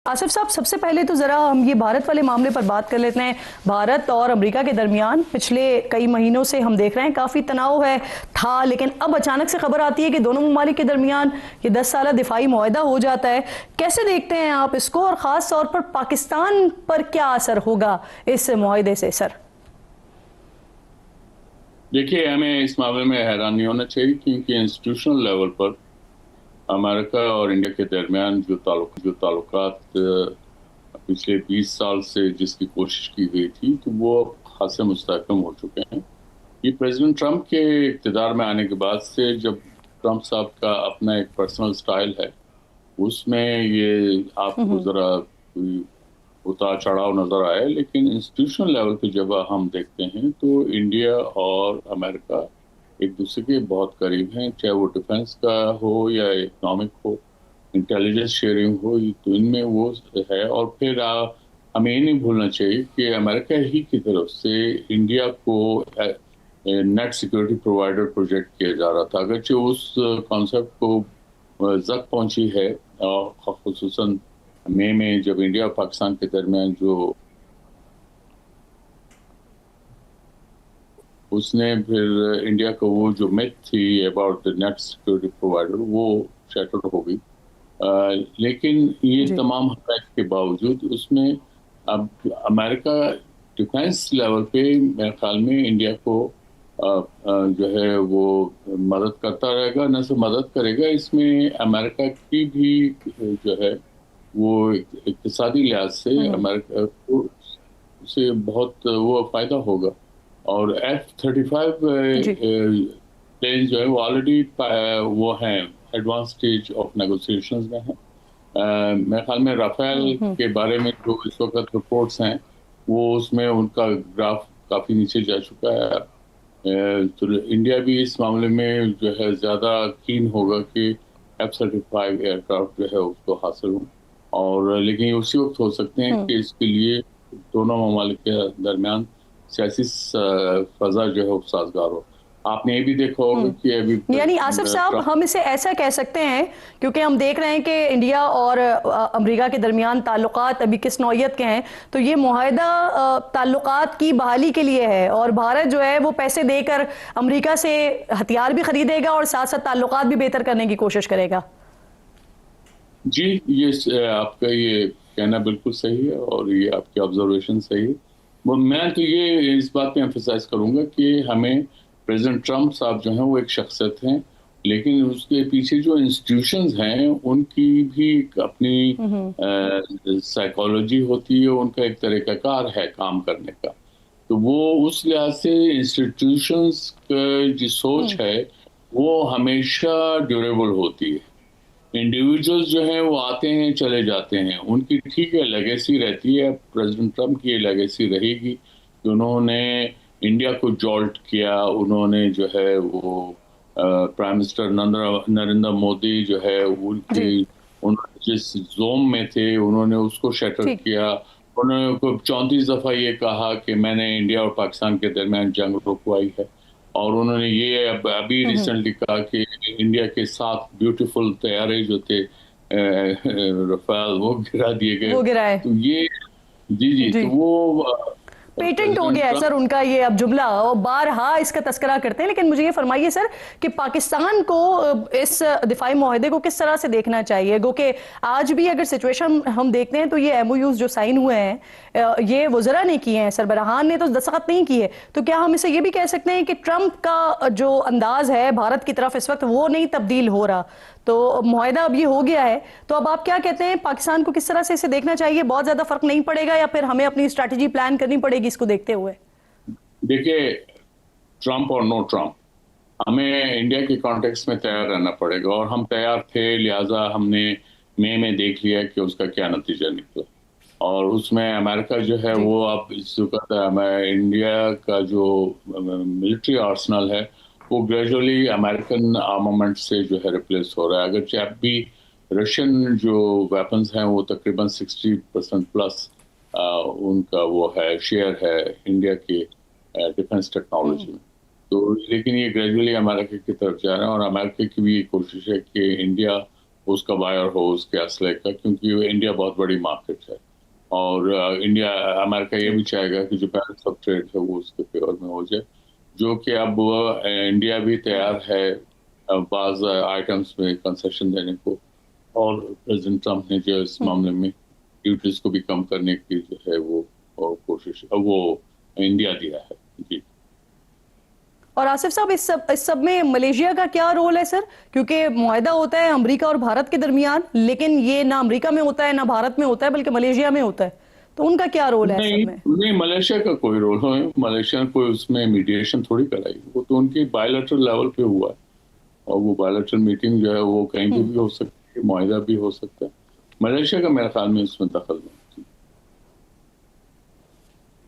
آصف صاحب، سب سے پہلے تو ذرا ہم یہ بھارت والے معاملے پر بات کر لیتے ہیں۔ بھارت اور امریکہ کے درمیان پچھلے کئی مہینوں سے ہم دیکھ رہے ہیں کافی تناؤ تھا، لیکن اب اچانک سے خبر آتی ہے کہ دونوں ممالک کے درمیان یہ 10 سالہ دفاعی معاہدہ ہو جاتا ہے۔ کیسے دیکھتے ہیں آپ اس کو، اور خاص طور پر پاکستان پر کیا اثر ہوگا اس معاہدے سے سر؟ دیکھیے، ہمیں اس معاملے میں حیران نہیں ہونا چاہیے، کیونکہ انسٹیٹیوشنل لیول پر امریکہ اور انڈیا کے درمیان جو تعلقات پچھلے 20 سال سے جس کی کوشش کی گئی تھی، تو وہ خاصے مستحکم ہو چکے ہیں۔ یہ پریزیڈنٹ ٹرمپ کے اقتدار میں آنے کے بعد سے، جب ٹرمپ صاحب کا اپنا ایک پرسنل سٹائل ہے، اس میں یہ آپ کو ذرا اتار چڑھاؤ نظر آئے، لیکن انسٹیٹیوشنل لیول پہ جب ہم دیکھتے ہیں تو انڈیا اور امریکہ ایک دوسرے کے بہت قریب ہیں، چاہے وہ ڈیفنس کا ہو یا اکنامک ہو، انٹیلیجنس شیئرنگ ہو، تو ان میں وہ ہے۔ اور پھر ہمیں یہ نہیں بھولنا چاہیے کہ امریکہ ہی کی طرف سے انڈیا کو نیٹ سیکورٹی پرووائڈر پروجیکٹ کیا جا رہا تھا، اگرچہ اس کانسیپٹ کو زد پہنچی ہے، اور خصوصاً مئی میں جب انڈیا اور پاکستان کے درمیان جو اس نے پھر انڈیا کا وہ جو میتھ تھی about the net security provider, وہ شیٹر ہو گئی۔ لیکن یہ تمام حقائق کے باوجود اس میں اب امریکہ ڈیفینس لیول پہ میرے خیال میں انڈیا کو جو ہے وہ مدد کرتا رہے گا، نہ صرف مدد کرے گا، اس میں امریکہ کی بھی جو ہے وہ اقتصادی لحاظ سے امریکہ کو سے بہت وہ فائدہ ہوگا۔ اور F-35 پلین جو ہے وہ آلریڈی وہ ہیں ایڈوانس سٹیج آف نیگوسیشنز میں ہیں۔ میرے خیال میں رافیل کے بارے میں جو اس وقت رپورٹس ہیں، وہ اس میں ان کا گراف کافی نیچے جا چکا ہے۔ تو انڈیا بھی اس معاملے میں جو ہے زیادہ کین ہوگا کہ F-35 ایئر کرافٹ جو ہے اس کو حاصل ہوں، اور لیکن اسی وقت ہو سکتے ہیں کہ اس کے لیے دونوں ممالک کے درمیان سیاسی فضا جو ہے سازگار ہو۔ آپ نے یہ بھی دیکھا ہوگا کہ ابھی یعنی آصف صاحب، ہم اسے ایسا کہہ سکتے ہیں، کیونکہ ہم دیکھ رہے ہیں کہ انڈیا اور امریکہ کے درمیان تعلقات ابھی کس نوعیت کے ہیں، تو یہ معاہدہ تعلقات کی بحالی کے لیے ہے، اور بھارت جو ہے وہ پیسے دے کر امریکہ سے ہتھیار بھی خریدے گا اور ساتھ ساتھ تعلقات بھی بہتر کرنے کی کوشش کرے گا۔ جی، یہ آپ کا یہ کہنا بالکل صحیح ہے، اور یہ آپ کی آبزرویشن صحیح ہے۔ میں تو یہ اس بات پہ ایمفیسائز کروں گا کہ ہمیں پریزیڈنٹ ٹرمپ صاحب جو ہیں وہ ایک شخصیت ہیں، لیکن اس کے پیچھے جو انسٹیٹیوشنز ہیں ان کی بھی اپنی سائیکالوجی ہوتی ہے، ان کا ایک طریقہ کار ہے کام کرنے کا۔ تو وہ اس لحاظ سے انسٹیٹیوشنز کا جو سوچ ہے وہ ہمیشہ ڈیوریبل ہوتی ہے۔ انڈیویجولز جو ہیں وہ آتے ہیں چلے جاتے ہیں، ان کی ٹھیک ہے لیگیسی رہتی ہے، پریزیڈنٹ ٹرمپ کی یہ لیگیسی رہے گی کہ انہوں نے انڈیا کو جولٹ کیا، انہوں نے جو ہے وہ پرائم منسٹر نریندر مودی جو ہے ان کی جس زوم میں تھے انہوں نے اس کو شیٹر کیا۔ انہوں نے 34 دفعہ یہ کہا کہ میں نے انڈیا اور پاکستان کے درمیان جنگ رکوائی ہے، اور انہوں نے یہ ابھی ریسنٹلی کہا کہ انڈیا کے 7 بیوٹیفل طیارے جو تھے رافیل وہ گرا دیے گئے۔ وہ گرائے تو یہ جی تو وہ پیٹنٹ ہو گیا ہے سر ان کا یہ اب جملہ، اور بارہا اس کا تذکرہ کرتے ہیں۔ لیکن مجھے یہ فرمائیے سر کہ پاکستان کو اس دفاعی معاہدے کو کس طرح سے دیکھنا چاہیے؟ گو کہ آج بھی اگر سچویشن ہم دیکھتے ہیں تو یہ ایم او یوز جو سائن ہوئے ہیں یہ وزراء نے کیے ہیں، سربراہان نے تو دستخط نہیں کیے، تو کیا ہم اسے یہ بھی کہہ سکتے ہیں کہ ٹرمپ کا جو انداز ہے بھارت کی طرف اس وقت وہ نہیں تبدیل ہو رہا؟ تو معاہدہ اب یہ ہو گیا ہے، تو اب آپ کیا کہتے ہیں پاکستان کو کس طرح سے اسے دیکھنا چاہیے؟ بہت زیادہ فرق نہیں پڑے گا، یا پھر ہمیں اپنی اسٹریٹجی پلان کرنی پڑے گی اس کو دیکھتے ہوئے؟ دیکھیں، ٹرمپ اور نو ٹرمپ، ہمیں انڈیا کے کانٹیکس میں تیار رہنا پڑے گا، اور ہم تیار تھے، لہٰذا ہم نے مئی میں دیکھ لیا کہ اس کا کیا نتیجہ نکلا۔ اور اس میں امریکہ جو ہے وہ اب اس وقت انڈیا کا جو ملٹری آرسنل ہے وہ گریجولی امریکن آرمامنٹ سے جو ہے ریپلیس ہو رہا ہے، اگرچہ اب بھی رشین جو ویپنز ہیں وہ تقریباً 60% پلس ان کا وہ ہے شیئر ہے انڈیا کی ڈیفنس ٹیکنالوجی میں۔ تو لیکن یہ گریجولی امریکہ کی طرف جا رہا ہے، اور امریکہ کی بھی یہ کوشش ہے کہ انڈیا उसका बायर हो उसके असले का, क्योंकि इंडिया बहुत बड़ी मार्केट है और इंडिया अमेरिका ये भी चाहेगा कि जो बैलेंस ऑफ ट्रेड है वो उसके फेवर में हो जाए, जो कि अब इंडिया भी तैयार है बाज आइटम्स में कंसेशन देने को, और प्रेसिडेंट ट्रम्प ने जो इस मामले में ड्यूटीज को भी कम करने की जो है वो कोशिश वो इंडिया दिया है जी। और आसिफ साहब, इस सब में मलेशिया का क्या रोल है सर? क्योंकि मुआहदा होता है अमेरिका और भारत के दरमियान, लेकिन ये ना अमेरिका में होता है ना भारत में होता है, बल्कि मलेशिया में होता है, तो उनका क्या रोल है सब में? नहीं, मलेशिया का कोई रोल नहीं, मलेशिया ने कोई उसमें मीडिएशन थोड़ी कराई, वो तो उनकी बायलैटरल लेवल पे हुआ है, और वो बायलैटरल मीटिंग जो है वो कहीं भी हो सकती है, मुआहदा भी हो सकता है। मलेशिया का मेरे ख्याल में इसमें दखल नहीं।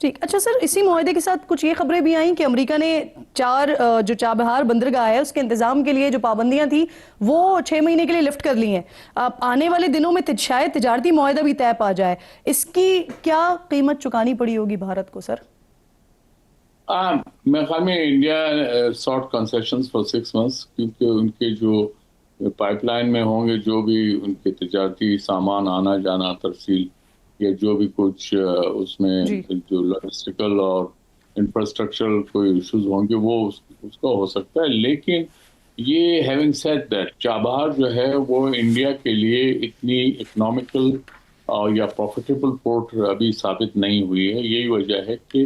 ठीक, अच्छा सर, इसी मुआहदे के साथ कुछ ये खबरें भी आई कि अमेरिका ने जो चाबहार बंदरगाह है उसके इंतजाम के लिए जो पाबंदियां थी वो 6 महीने के लिए लिफ्ट कर ली हैं। अब आने वाले दिनों में शायद तिजारती मुआहदा भी तय पा जाए, इसकी क्या कीमत चुकानी पड़ी होगी भारत को सर? मेरे ख्याल में India sort concessions for 6 months, क्योंकि उनके जो पाइपलाइन में होंगे जो भी उनके तिजारती सामान आना जाना तरसील या जो भी कुछ उसमें जो लॉजिस्टिकल और इंफ्रास्ट्रक्चरल कोई इश्यूज होंगे वो उसका हो सकता है। लेकिन ये हैविंग सेड दैट, चाबहार जो है वो इंडिया के लिए इतनी इकोनॉमिकल या प्रॉफिटेबल पोर्ट अभी साबित नहीं हुई है। यही वजह है कि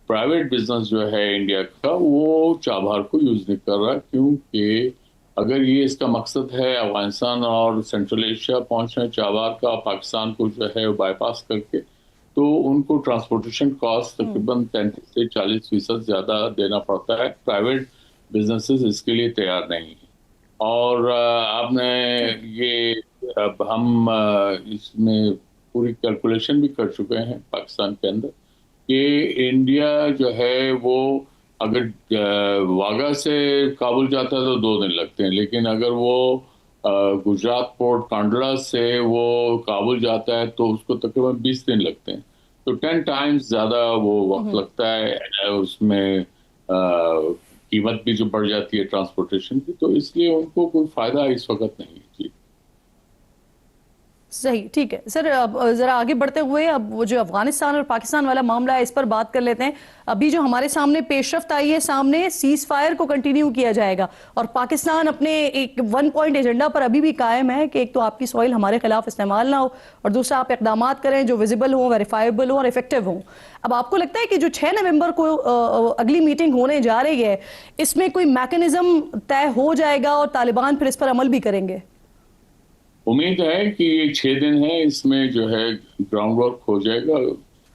प्राइवेट बिजनेस जो है इंडिया का वो चाबहार को यूज नहीं कर रहा, क्योंकि अगर ये इसका मकसद है अफगानिस्तान और सेंट्रल एशिया पहुंचना चाबहार का, पाकिस्तान को जो है बाईपास करके, तो उनको ट्रांसपोर्टेशन कॉस्ट तकरीबन 33 से 40% ज्यादा देना पड़ता है। प्राइवेट बिजनेसेस इसके लिए तैयार नहीं है। और आपने ये अब हम इसमें पूरी कैलकुलेशन भी कर चुके हैं पाकिस्तान के अंदर कि इंडिया जो है वो अगर वाघा से काबुल जाता है तो 2 दिन लगते हैं, लेकिन अगर वो गुजरात पोर्ट कांडला से वो काबुल जाता है तो उसको तकरीबन 20 दिन लगते हैं, तो 10 टाइम्स ज्यादा वो वक्त लगता है। उसमें कीमत भी जो बढ़ जाती है ट्रांसपोर्टेशन की, तो इसलिए उनको कोई फायदा इस वक्त नहीं है जी। सही, ठीक है सर। अब जरा आगे बढ़ते हुए अब वो जो अफगानिस्तान और पाकिस्तान वाला मामला है इस पर बात कर लेते हैं। अभी जो हमारे सामने पेशरफ्त आई है, सामने सीज फायर को कंटिन्यू किया जाएगा और पाकिस्तान अपने एक 1 पॉइंट एजेंडा पर अभी भी कायम है कि एक तो आपकी सॉइल हमारे खिलाफ इस्तेमाल ना हो और दूसरा आप इकदाम करें जो विजिबल हो, वेरीफाइबल हो और इफेक्टिव हो। अब आपको लगता है कि जो 6 नवंबर को अगली मीटिंग होने जा रही है इसमें कोई मैकेनिज्म तय हो जाएगा और तालिबान फिर इस पर अमल भी करेंगे? उम्मीद है कि ये 6 दिन है, इसमें जो है ग्राउंड वर्क हो जाएगा।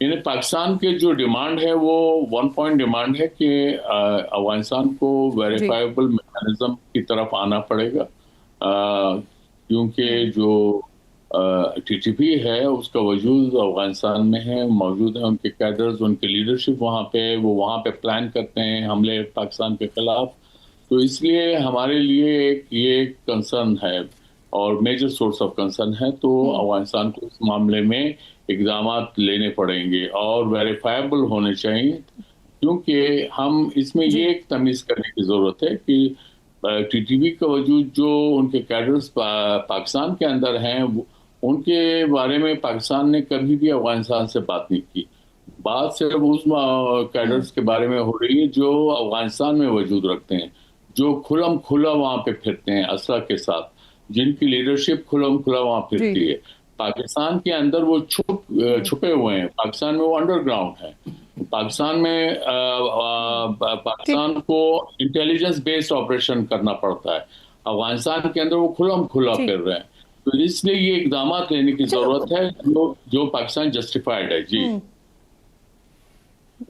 यानी पाकिस्तान के जो डिमांड है वो 1 पॉइंट डिमांड है कि अफगानिस्तान को वेरीफाइबल मैकेनिज्म की तरफ आना पड़ेगा, क्योंकि जो टीटीपी है उसका वजूद अफगानिस्तान में है, मौजूद है, उनके कैडर्स, उनके लीडरशिप वहाँ पे, वो वहाँ पे प्लान करते हैं हमले पाकिस्तान के खिलाफ। तो इसलिए हमारे लिए ये कंसर्न है और मेजर सोर्स ऑफ कंसर्न है। तो अफगानिस्तान को इस मामले में इकदाम लेने पड़ेंगे और वेरीफाइबल होने चाहिए, क्योंकि हम इसमें ये एक तमीज करने की जरूरत है कि टीटीपी का वजूद जो उनके कैडर्स पाकिस्तान के अंदर हैं उनके बारे में पाकिस्तान ने कभी भी अफगानिस्तान से बात नहीं की। बात सिर्फ उस कैडर्स के बारे में हो रही है जो अफगानिस्तान में वजूद रखते हैं, जो खुलम खुला वहाँ पे फिरते हैं असला के साथ, जिनकी लीडरशिप खुलम खुला वहाँ फिरती है। पाकिस्तान के अंदर वो छुपे हुए हैं, पाकिस्तान में वो अंडरग्राउंड है। पाकिस्तान में पाकिस्तान को इंटेलिजेंस बेस्ड ऑपरेशन करना पड़ता है, अफगानिस्तान के अंदर वो खुलम खुला फिर रहे हैं। तो इसलिए ये इकदाम लेने की जरूरत है जो पाकिस्तान जस्टिफाइड है जी।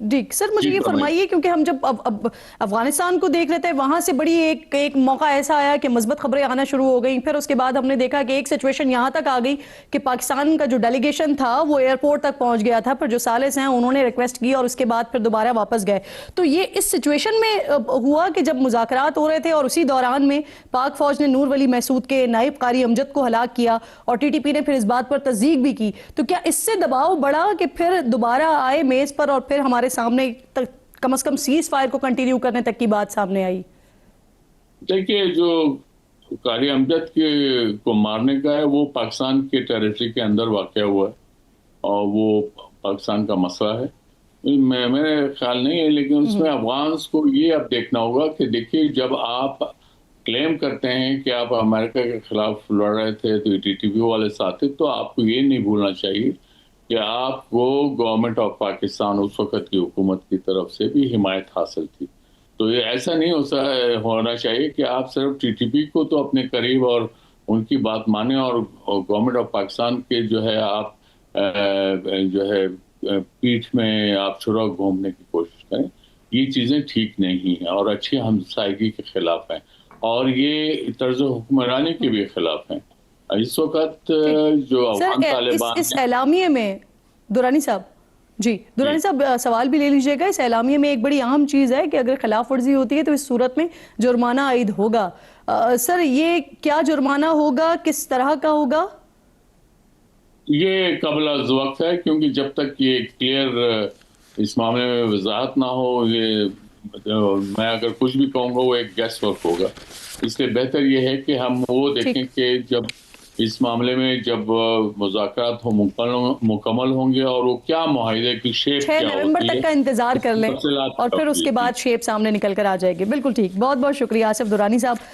जी सर, मुझे ये फरमाइए, क्योंकि हम जब अब अफगानिस्तान को देख रहे थे वहां से बड़ी एक मौका ऐसा आया कि मस्बत खबरें आना शुरू हो गई। फिर उसके बाद हमने देखा कि एक सिचुएशन यहां तक आ गई कि पाकिस्तान का जो डेलीगेशन था वो एयरपोर्ट तक पहुंच गया था, फिर जो सालिस हैं उन्होंने रिक्वेस्ट की और उसके बाद फिर दोबारा वापस गए। तो ये इस सिचुएशन में हुआ कि जब मुज़ाकरात हो रहे थे और उसी दौरान में पाक फौज ने नूर वली महसूद के नायब कारी अमजद को हलाक किया और टीटीपी ने फिर इस बात पर तस्दीक भी की, तो क्या इससे दबाव बढ़ा कि फिर दोबारा आए मेज पर और फिर हमारे सामने कम से कम सीज फायर को कंटिन्यू करने तक की बात सामने आई? देखिए, जो कारी अमजद को मारने का है, वो पाकिस्तान के टेरिटरी के अंदर वाक़या हुआ है और वो पाकिस्तान का मसला है। मेरे ख्याल नहीं है, लेकिन उसमें अफगान को ये अब देखना होगा कि देखिए, जब आप क्लेम करते हैं कि आप अमेरिका के खिलाफ लड़ रहे थे तो टीटीपी वाले साथ थे, तो आपको ये नहीं भूलना चाहिए कि आपको गवर्नमेंट ऑफ पाकिस्तान उस वक्त की हुकूमत की तरफ से भी हिमायत हासिल थी। तो ये ऐसा नहीं होना चाहिए कि आप सिर्फ टीटीपी को तो अपने करीब और उनकी बात माने और गवर्नमेंट ऑफ पाकिस्तान के जो है आप जो है पीठ में आप छुरा घूमने की कोशिश करें। ये चीज़ें ठीक नहीं हैं और अच्छी हमसायगी के खिलाफ हैं और ये तर्ज हुक्मरानी के भी खिलाफ हैं। इस वक्त जो अफगान तालिबान इस एलामिये में दुरानी साहब दुरानी साहब सवाल भी ले लीजिएगा। इस एलामिये में एक बड़ी अहम चीज़ है कि अगर खिलाफ वर्जी होती है तो इस सूरत में जुर्माना आयद होगा। सर, ये क्या जुर्माना होगा, किस तरह का होगा? ये कबल अज़ वक्त है, क्योंकि जब तक ये क्लियर इस मामले में वजाहत ना हो, ये मैं अगर कुछ भी कहूँगा वो एक गैस वर्क होगा। इसलिए बेहतर ये है कि हम वो देखें कि जब इस मामले में जब मुज़ाकरात मुकम्मल होंगे और वो क्या मुआहिदे की शेप 6 नवंबर तक का इंतजार कर लें और फिर उसके बाद शेप सामने निकल कर आ जाएगी। बिल्कुल ठीक। बहुत बहुत शुक्रिया आसिफ दुरानी साहब,